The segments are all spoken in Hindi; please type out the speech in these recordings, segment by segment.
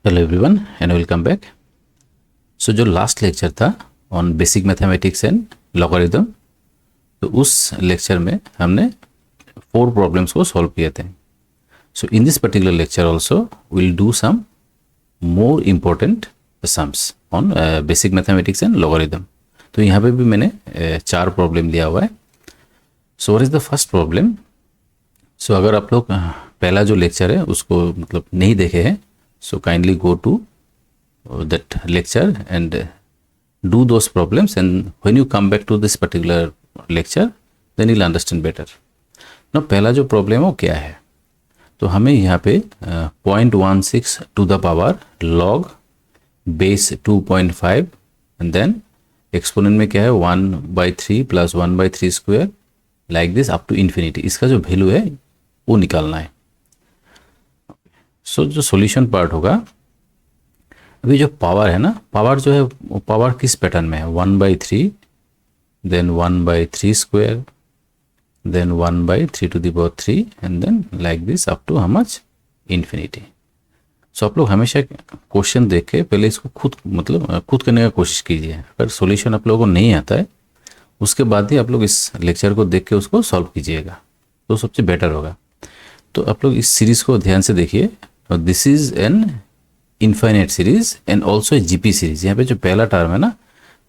Hello everyone and welcome back. So जो लास्ट लेक्चर था on basic mathematics and logarithm, तो उस लेक्चर में हमने 4 प्रॉब्लम्स को सॉल्व किए थे। So in this particular lecture also will do some more important sums on basic mathematics and logarithm. तो यहाँ पे भी मैंने 4 प्रॉब्लम लिया हुआ है। So what is the first problem? So अगर आप लोग पहला जो लेक्चर है उसको मतलब नहीं देखे हैं, so kindly go to that lecture and do those problems, and when you come back to this particular lecture then you'll understand better. Now पहला जो प्रॉब्लम है वो क्या है? तो हमें यहाँ पे 0.16 to the power log base 2.5 and then exponent में क्या है 1/3 plus 1/3 square like this up to infinity. इसका जो वैल्यू है वो निकालना है। सो जो सॉल्यूशन पार्ट होगा, अभी जो पावर है ना, पावर जो है वो पावर किस पैटर्न में है 1/3 then 1/3 square then 1/3 to the power 3 and then like this up to how much infinity. So आप लोग हमेशा क्वेश्चन देख के पहले इसको खुद करने का कोशिश कीजिए। अगर सॉल्यूशन आप लोगों को नहीं आता है उसके बाद ही आप लोग इस लेक्चर को देख के उसको सॉल्व कीजिएगा, तो सबसे बेटर होगा। तो आप लोग इस सीरीज को ध्यान से देखिए। This is an infinite series and also GP series. यहाँ पे जो पहला टर्म है ना,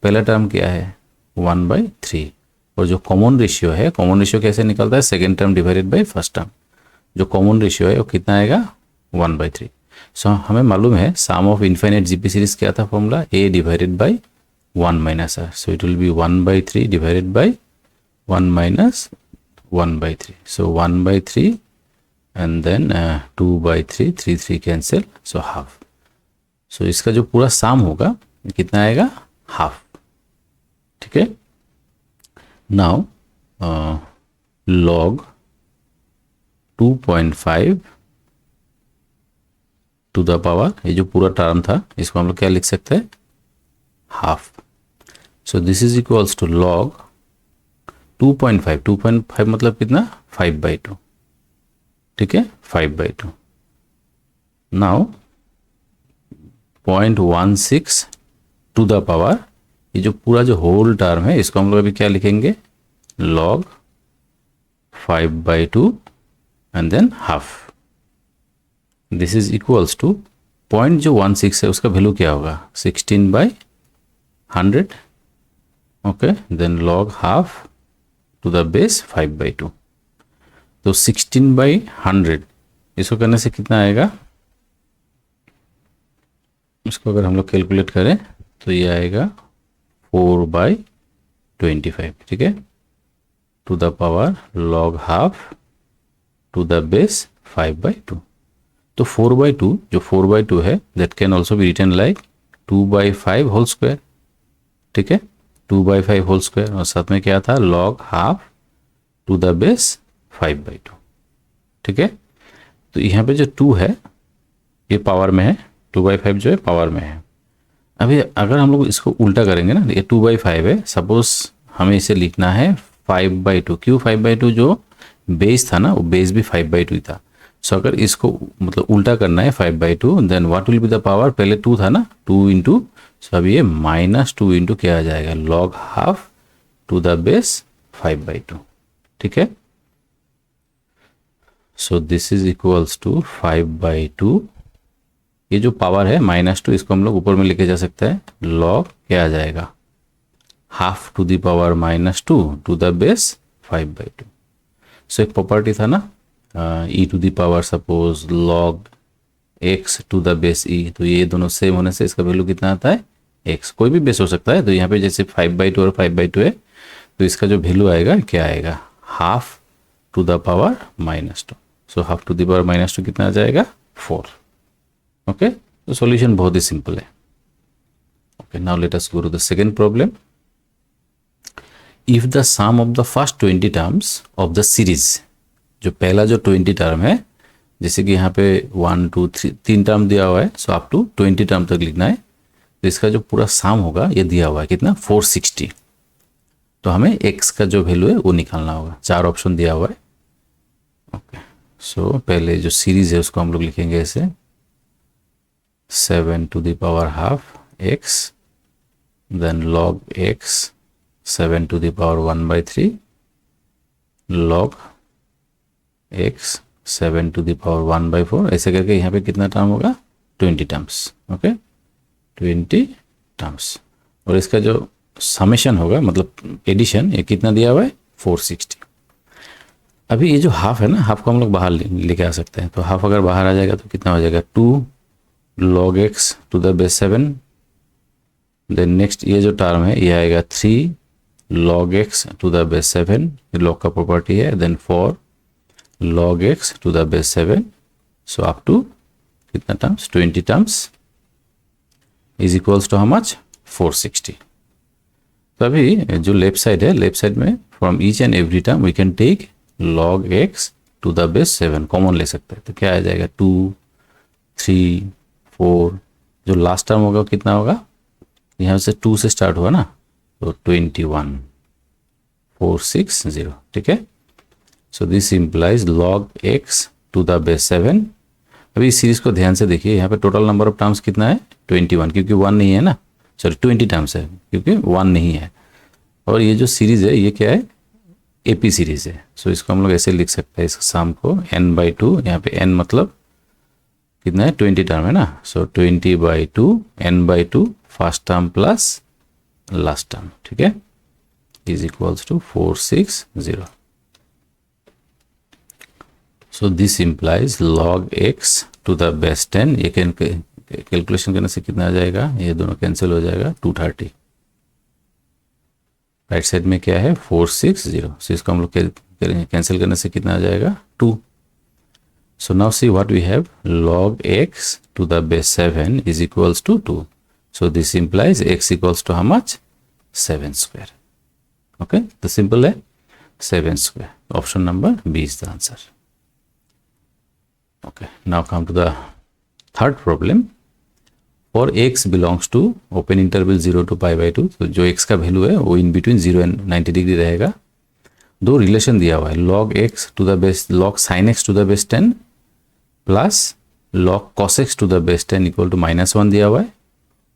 पहला टर्म क्या है 1/3, और जो कॉमन रेशियो है, कॉमन रेशियो कैसे निकलता है second term divided by first term. जो कॉमन रेशियो है वो कितना आएगा 1/3। सो हमें मालूम है sum of infinite GP series क्या था formula, a divided by 1 minus r। So it will be 1/3 divided by 1 minus 1/3। So 1/3 and then 2/3, 3 cancel, so half. So इसका जो पूरा साम होगा कितना आएगा हाफ। ठीक है। Now log 2.5 to the power, ये जो पूरा टर्म था इसको हम लोग क्या लिख सकते हैं half. So this is equals to log 2.5 मतलब कितना 5/2। ठीक है 5/2। नाउ 0.16 टू द पावर, ये जो पूरा जो होल टर्म है इसको हम लोग अभी क्या लिखेंगे log 5/2 and then half. This is equals to point जो 16 है उसका वैल्यू क्या होगा 16/100। Okay, then log half to the base 5/2। तो 16/100 इसको करने से कितना आएगा, इसको अगर हम लोग कैलकुलेट करें तो ये आएगा 4/25। ठीक है, to the power log half to the base 5/2। तो 4/2 जो 4/2 है that can also be written like 2/5 whole square. ठीक है, 2/5 होल स्क्वायर, और साथ में क्या था log half to the base 5/2। ठीक है, तो यहाँ पे जो 2 है ये पावर में है, 2/5 जो है पावर में है। अभी अगर हम लोग इसको उल्टा करेंगे ना, ये 2/5 है, सपोज हमें इसे लिखना है 5/2। क्यों 5/2? जो बेस था ना वो बेस भी 5/2 था। सो अगर इसको मतलब उल्टा करना है 5/2 then what will be the power, पहले 2 था ना 2 इंटू, सो अब ये -2 इंटू क्या आ जाएगा log half to the base 5/2। ठीक है, so this is equals to 5/2। ये जो पावर है -2 इसको हम लोग ऊपर में लेके जा सकते हैं, log क्या आ जाएगा half to the power -2 to the base 5/2। So एक प्रॉपर्टी था ना e to the power suppose log x to the base e, तो ये दोनों सेम होने से इसका वैल्यू कितना आता है x। कोई भी बेस हो सकता है, तो यहाँ पे जैसे 5/2 और 5/2 है तो इसका जो वैल्यू आएगा क्या आएगा half to the power -2। So half to the power -2 कितना आ जाएगा 4। ओके, तो सॉल्यूशन बहुत ही सिंपल है। Okay, now let us go to the second problem. If the sum of the first 20 terms of the series, जो पहला जो 20 टर्म है, जैसे कि यहाँ पे 1 2 3 टर्म दिया हुआ है, सो अप टू 20 टर्म तक लिखना है। तो इसका जो पूरा सम होगा ये दिया हुआ है कितना 460। तो हमें x का जो वैल्यू है वो निकालना होगा। 4 ऑप्शन दिया हुआ है। ओके, सो पहले जो सीरीज है उसको हम लोग लिखेंगे ऐसे 7 to the power half x, then log x 7 to the power 1 by 3 log x 7 to the power 1 by 4, ऐसे करके यहाँ पे कितना टर्म होगा 20 टर्म्स। ओके 20 टर्म्स, और इसका जो समेशन होगा मतलब एडिशन, ये कितना दिया हुआ है 460। अभी ये जो हाफ है ना, हाफ को हम लोग बाहर लेके आ सकते हैं, तो हाफ अगर बाहर आ जाएगा तो कितना हो जाएगा 2 log x to the base 7, then next ये जो टर्म है ये आएगा 3 log x to the base 7, ये लॉग का प्रॉपर्टी है, then 4 log x to the base 7, so up to कितना terms 20 terms is equals to how much 460। तो अभी जो लेफ्ट साइड है, लेफ्ट साइड में from each and every term we can take log x to the base 7 common ले सकते हैं, तो क्या आ जाएगा 2 3 4, जो लास्ट टर्म होगा कितना होगा, यहाँ से 2 से स्टार्ट हुआ ना, तो 21 460, ठीक है। So this implies log x to the base 7। अभी इस सीरीज को ध्यान से देखिए, यहाँ पे टोटल नंबर ऑफ टर्म्स कितना है 21, क्योंकि 1 नहीं है ना, सॉरी 20 टर्म्स है क्योंकि 1 नहीं है, और ये जो सीरीज है ये क्या है एपी सीरीज है। सो इसको हम लोग ऐसे लिख सकते हैं, इस सम को n/2, यहाँ पे n मतलब कितना है 20 टर्म है ना, so 20/2 n/2 first term plus last term, ठीक है, is equals to 460। So this implies log x to the base 10, ये कैलकुलेशन करने से कितना आ जाएगा, ये दोनों कैंसिल हो जाएगा 230, राइट साइड में क्या है 460, सो इसको हम लोग कैंसिल करने से कितना आ जाएगा 2। So now see what we have, log x to the base 7 is equals to 2. So this implies x equals to how much 7 square. Okay, the simple है 7 square. Option number B is the answer. Okay, now come to the third problem. For x belongs to open interval 0 to pi by 2, तो जो x का वैल्यू है वो इन बिटवीन 0 एंड 90 डिग्री रहेगा। दो रिलेशन दिया हुआ है, log x to the base log sin x to the base 10 plus log cos x to the base 10 equal to -1 दिया हुआ है,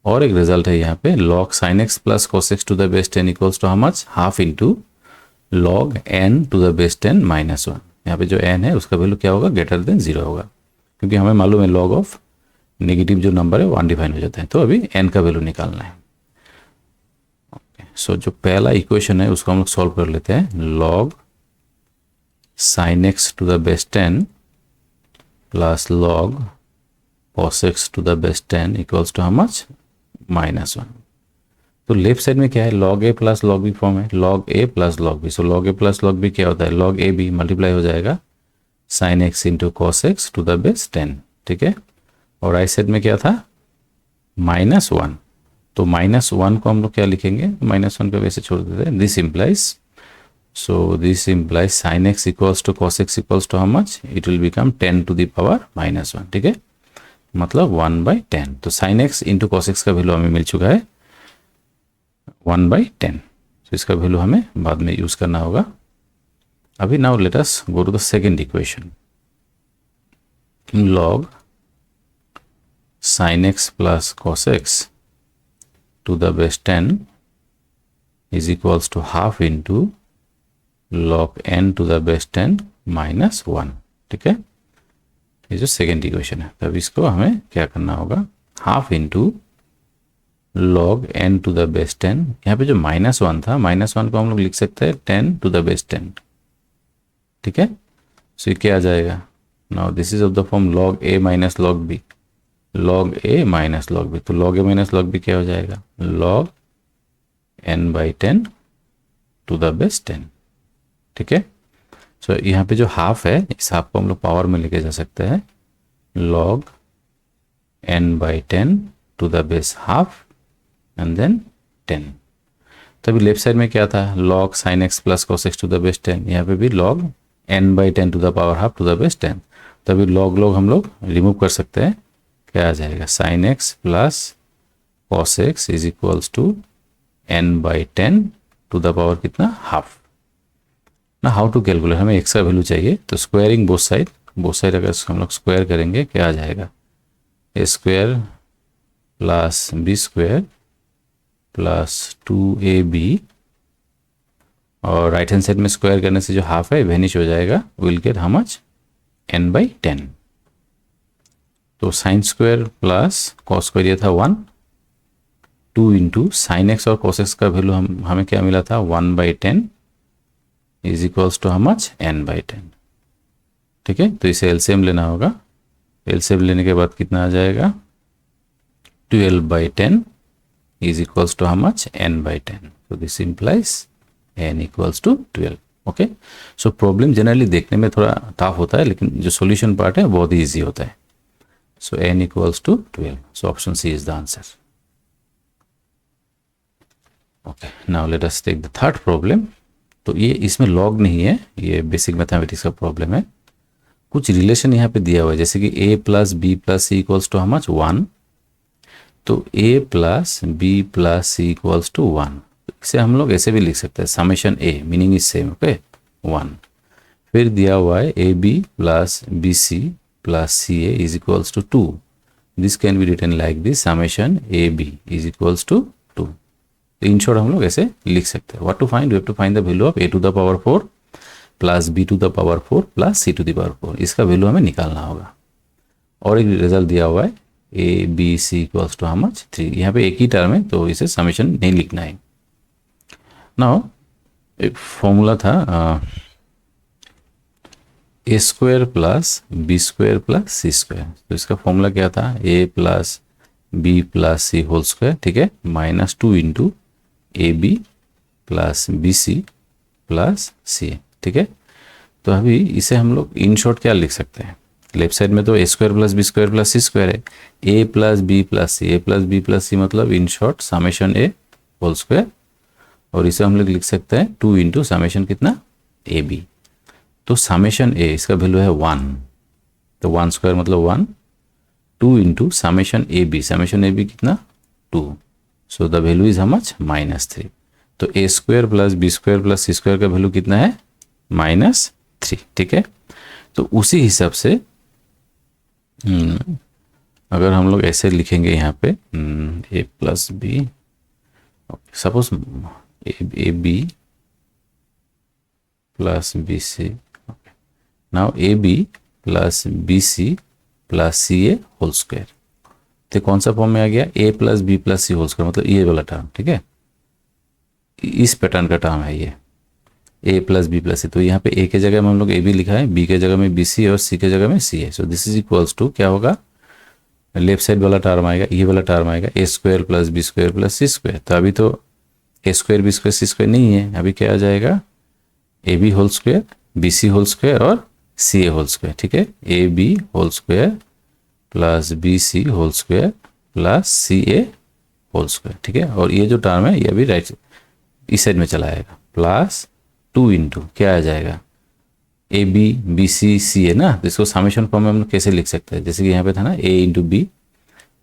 और एक रिजल्ट है यहाँ पे log sin x plus cos x to the base 10 equals to how much half into log n to the base 10 -1। यहाँ पे जो n है उसका वैल्यू क्या होगा ग्रेटर देन 0 होगा, क्योंकि हमें मालूम है log ऑफ नेगेटिव जो नंबर है वो अनडिफाइन हो जाता है, तो अभी n का वैल्यू निकालना है। सो जो पहला इक्वेशन है उसको हम लोग सॉल्व कर लेते हैं, log sin x to the base 10 plus log cos x to the base 10 equals to how much -1। तो लेफ्ट साइड में क्या है log a plus log b form है, log a plus log b, so log a plus log b क्या होता है log a b मल्टीप्लाई हो जाएगा sin x into cos x to the base 10, ठीक है, और राइट साइड में क्या था -1, तो -1 को हम लोग क्या लिखेंगे, -1 पे वैसे छोड़ देते हैं, this implies, so this implies sine x equals to cos x equals to how much, it will become 10 to the power -1, ठीक है, मतलब 1/10। तो sine x into cos x का वैल्यू हमें मिल चुका है 1/10, तो इसका वैल्यू हमें बाद में यूज करना होगा। अभी now let us go to the second equation, log sin x plus cos x to the base 10 is equals to half into log n to the base 10 minus 1, ठीक है, ये जो सेकेंड इक्वेशन है। तब इसको हमें क्या करना होगा, half into log n to the base 10, यहाँ पे जो -1 था, -1 को हम लोग लिख सकते हैं 10 टू द बेस 10, ठीक है, सो ये क्या आ जाएगा, now this is of the form log a minus log b, log a minus log b, तो log a minus log b क्या हो जाएगा log n/10 to the base 10, ठीक है। सो यहाँ पे जो हाफ है, इस हाफ को हम लोग पावर में लेके जा सकते हैं, log n/10 to the base half and then 10। तभी लेफ्ट साइड में क्या था log sin x plus cos x to the base 10, यहाँ पे भी log n/10 to the power half to the base 10, तभी log हम लोग रिमूव कर सकते हैं, क्या आ जाएगा sin x plus cos x is equals to n/10 to the power कितना हाफ। ना हाउ टू कैलकुलेट, हमें x का वैल्यू चाहिए, तो स्क्वायरिंग बोथ साइड अगर हम लोग स्क्वायर करेंगे क्या आ जाएगा, a square plus B square plus 2ab, और राइट हैंड साइड में स्क्वायर करने से जो हाफ है वेनिश हो जाएगा, will get how much, n/10। तो sine square plus cos square ये था 1, 2 इंटू साइन एक्स और कॉस एक्स का वैल्यू हमें क्या मिला था, 1/10 is equals to how much, n/10। ठीक है, तो इसे एलसीएम लेना होगा। एलसीएम लेने के बाद कितना आ जाएगा, 12/10 is equals to how much, n/10। तो this implies n equals to 12। Okay, so problem generally देखने में थोड़ा टफ होता है, लेकिन जो सॉल्यूशन पार्ट है बहुत ही ईजी होता है। So n equals to 12, so option C is the answer. Okay, now let us take the third problem. तो ये इसमें लॉग नहीं है, ये बेसिक मैथमेटिक्स का प्रॉब्लम है। कुछ रिलेशन यहाँ पे दिया हुआ है, जैसे कि a plus B plus c equals to how much, 1। तो a plus B plus c equals to 1, इसे हम लोग ऐसे भी लिख सकते हैं, summation a, meaning is same. Okay, 1। फिर दिया हुआ है A B plus B C plus C a is equals to 2। This can be written like this, summation a b is equals to 2। तो इन शॉर्ट हम लोग ऐसे लिख सकते हैं। What to find, we have to find the value of a to the power 4 plus b to the power 4 plus c to the power 4, इसका वैल्यू हमें निकालना होगा। और एक रिजल्ट दिया हुआ है ए b c equals to how much, 3। यहाँ पे एक ही टर्म है तो इसे समेशन नहीं लिखना है। नाउ एक फॉर्मूला था A square plus B square plus C square. तो इसका फॉर्मूला क्या था, A plus B plus C whole square, ठीक है, -2 into A B plus B C plus C, ठीक है। तो अभी इसे हम लोग इन शॉर्ट क्या लिख सकते हैं, लेफ्ट साइड में तो A square plus B square plus C square है, A plus B plus C, A plus B plus C मतलब in short summation A whole square. और इसे हम लोग लिख सकते हैं 2 इंटू समेशन कितना, ए बी। तो समेशन ए, इसका वैल्यू है 1, तो 1 स्क्वायर मतलब 1, 2 इंटू समेशन ए बी कितना, 2। So the value is how much, -3। तो A square plus B square plus C square का वैल्यू कितना है, -3, ठीक है। तो उसी हिसाब से अगर हम लोग ऐसे लिखेंगे यहाँ पे A plus B, suppose A B plus B C, now A B plus B C plus C A whole square. तो कौन सा फॉर्म में आ गया, A plus B plus C whole square मतलब ये वाला टर्म, ठीक है, इस पैटर्न का टर्म है ये, ए प्लस बी प्लस सी। तो यहाँ पे ए के जगह में हम लोग ए बी लिखा है, बी के जगह में बी सी और सी के जगह में सी है। So this is equals to क्या होगा, लेफ्ट साइड वाला टर्म आएगा, ये वाला टर्म आएगा A square plus B square plus C square. तो अभी तो A square B square C square नहीं है, अभी क्या आ जाएगा, A B whole square B C whole square और सी ए होल स्क्वायर, ठीक है, A B whole square plus B C whole square plus C A whole square, ठीक है। और ये जो टर्म है ये अभी राइट इस साइड में चला आएगा, प्लस 2 इंटू क्या आ जाएगा, ए बी बी सी सी ए ना, तो इसको समेशन फॉर्म में हम कैसे लिख सकते हैं, जैसे कि यहाँ पे था ना ए इंटू बी,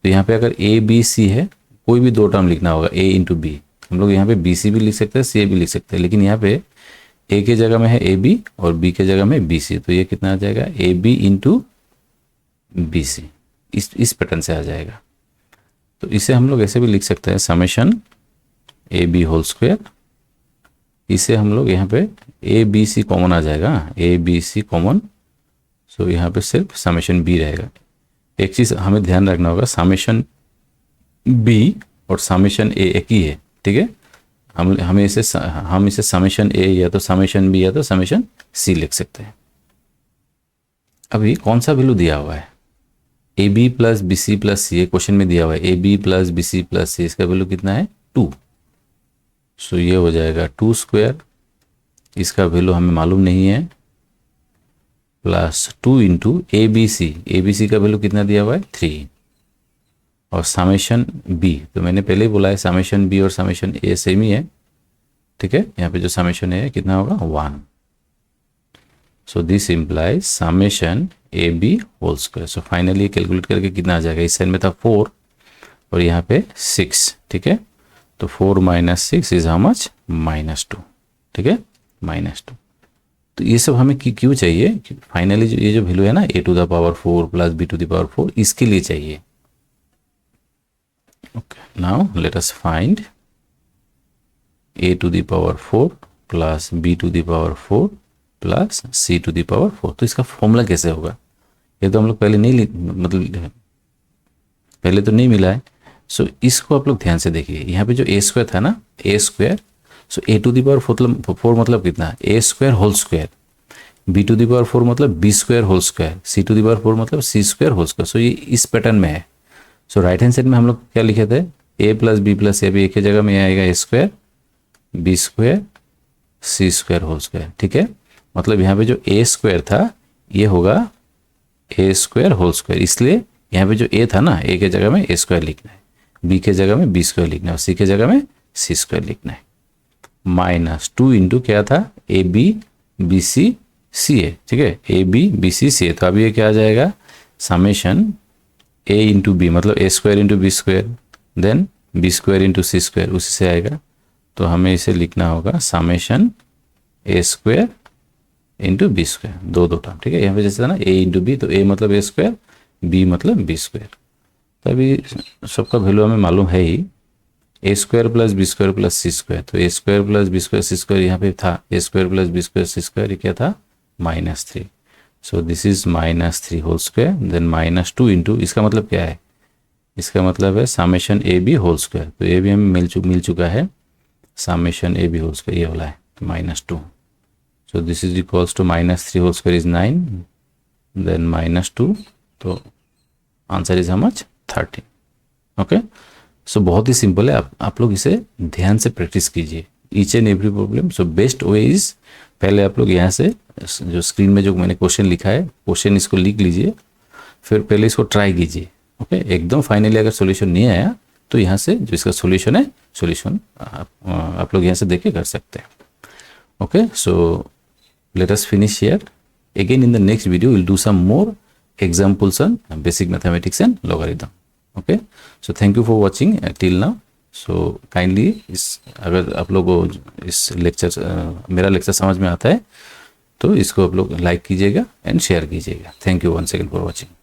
तो यहाँ पे अगर ए बी सी है, कोई भी दो टर्म लिखना होगा, ए इंटू बी, हम लोग यहाँ पे बी सी भी लिख सकते हैं, सी ए भी लिख सकते हैं, लेकिन यहाँ पे ए के जगह में है ए बी और बी के जगह में बी सी, तो ये कितना आ जाएगा, ए बी इंटू बी सी, इस पैटर्न से आ जाएगा। तो इसे हम लोग ऐसे भी लिख सकते हैं, summation a B whole square, इसे हम लोग यहाँ पे ए बी सी कॉमन आ जाएगा, ए बी सी कॉमन, सो यहाँ पे सिर्फ समेशन बी रहेगा। एक चीज़ हमें ध्यान रखना होगा, समेशन बी और समेशन ए एक ही है, ठीक है, हम इसे समेशन ए या तो समेशन बी या तो समेशन सी लिख सकते हैं। अभी कौन सा वैल्यू दिया हुआ है, A B plus B C plus C, question में दिया हुआ है A B plus B C plus C, इसका वैल्यू कितना है, 2। सो ये हो जाएगा 2 स्क्वायर, इसका वैल्यू हमें मालूम नहीं है, प्लस 2 इंटू ए बी सी का वैल्यू कितना दिया हुआ है, 3, और समेशन बी, तो मैंने पहले ही बोला है समेशन बी और समेशन ए सेम ही है, ठीक है, यहाँ पे जो समेशन है कितना होगा, 1। So this implies summation a B whole square. So finally calculate करके कितना आ जाएगा, इस साइड में था 4 और यहाँ पे 6, ठीक है, तो 4 माइनस 6 इज हाउ मच, -2, ठीक है, -2। तो ये सब हमें क्यों चाहिए, फाइनली ये जो वैल्यू है ना, A to the power 4 plus B to the power 4, इसके लिए चाहिए। Okay, now let us find a to the power 4 plus b to the power 4 plus c to the power 4। तो इसका फॉर्मूला कैसे होगा? ये तो हम लोग पहले नहीं मतलब पहले तो नहीं मिला है। सो इसको आप लोग ध्यान से देखिए, यहाँ पे जो a स्क्वायर था ना, a square, so a to the power 4 मतलब कितना, a square whole square, b to the power 4 मतलब b square whole square, c to the power 4 मतलब c square whole square. So ये इस पैटर्न में है। सो राइट हैंड साइड में हम लोग क्या लिखे थे, a plus B plus a भी एक ही जगह में आएगा, a square B square C square whole square. ठीक है, मतलब यहाँ पे जो a स्क्वायर था ये होगा a स्क्वायर होल स्क्वायर, इसलिए यहाँ पे जो a था ना, a के जगह में a स्क्वायर लिखना है, b के जगह में b स्क्वायर लिखना है और c के जगह में c स्क्वायर लिखना है। माइनस 2 इंटू क्या था, ए बी बी सी सी ए। ठीक है, ए बी बी सी सी ए। तो अभी ये क्या आ जाएगा, समेशन a इंटू बी मतलब a square into b square, then b square into c square, उसी से आएगा। तो हमें इसे लिखना होगा summation a square into b square, दो टर्म। ठीक है, यहाँ पे जैसे था ना a इंटू बी, तो a मतलब a स्क्वायर, b मतलब b स्क्वायर। तो अभी सबका वैल्यू हमें मालूम है ही, a square plus B square plus C square. तो a square plus B square C square यहाँ पे था, a square plus B square C square, ये क्या था, -3। So this is -3 whole square, then -2 into, इसका मतलब क्या है, इसका मतलब है summation a B whole square. तो ए बी हमें मिल चुका है, summation a B whole square ये वाला है -2। So this is equals to -3 whole square is 9, then -2, तो answer is how much, 13। Okay, so बहुत ही सिंपल है, आप लोग इसे ध्यान से प्रैक्टिस कीजिए each and every problem. So best way is, पहले आप लोग यहाँ से जो स्क्रीन में जो मैंने क्वेश्चन लिखा है, क्वेश्चन इसको लिख लीजिए, फिर पहले इसको ट्राई कीजिए। ओके, एकदम फाइनली अगर सॉल्यूशन नहीं आया तो यहाँ से जो इसका सॉल्यूशन है, सॉल्यूशन आप लोग यहाँ से देख के कर सकते हैं। Okay, so let us finish here. Again in the next video we'll do some more examples on basic mathematics and logarithm. Okay, so thank you for watching till now. So kindly इस अगर आप लोगों को इस लेक्चर मेरा लेक्चर समझ में आता है तो इसको आप लोग लाइक कीजिएगा एंड शेयर कीजिएगा। Thank you once again for watching.